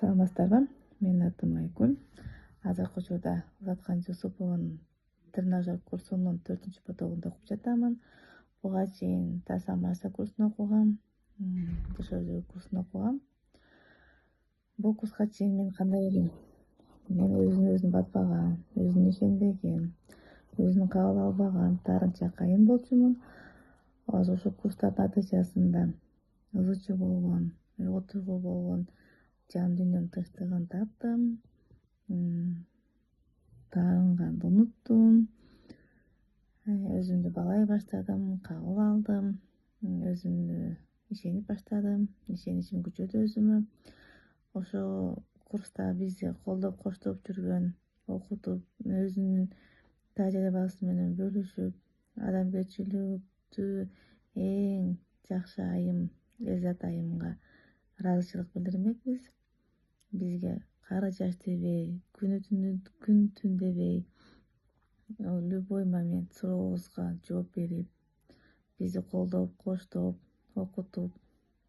Саламатсыздарбы? Менин атым Айгүл. Азыркы учурда Узаткан Жусупованын тренажер курсунун 4-потогунда окуп жатамын. Буга чейин Таса Марса курсун окугам, ДШЖ курсун окугам. Бул курска чейин мен кандай элем? Мен өзүн батпаган, өзүнө ишенбеген, өзүн кабыл албаган, таарынча кайын болчумун. Ошол курстардын натыйжасында ызы чуу болгон, отургу болгон, жан дүйнөнүн тынчтыгын таптым. Таарынганды уnuттум. Өзүмдү баалай баштадым, кабыл алдым. Өзүмдү ишенип баштадым. Ишеничим күчөдү өзүмө. Ошо курста бизди колдоп коштоп жүргөн, окутуп, өзүнүн тажрыйбасы менен бөлүшүп, адамгерчиликтүү эң жакшы айым Элзат айымга ыраазычылык билдирмекпиз. Бизге кары жаш дебей, күн түн дебей, любой момент сурообузга жооп берип, бизди колдоп, коштоп, окутуп,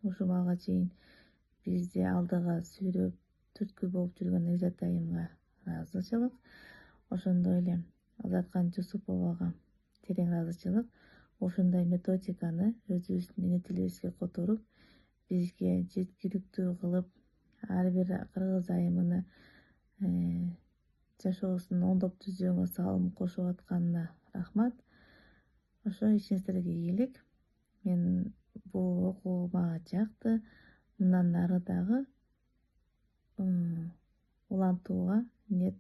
ушул малга чейин бизди алдыга сүйрөп, түрткү болуп жүргөн Элзат айымга ыраазычылык. Ошондой эле Узаткан Жусуповага терең ыраазычылык. Ошондой методиканы өзүбүздүн эне тилибизге которуп, бизге жеткиликтүү кылып, ар бир кыргыз айымыны жашоосун оңдоп түзүүгө салым кошуп атканына рахмат. Ошо ишиңиздерге ийгилик. Мен бул окуу мага жакты. Мындан ары дагы улантууга ниет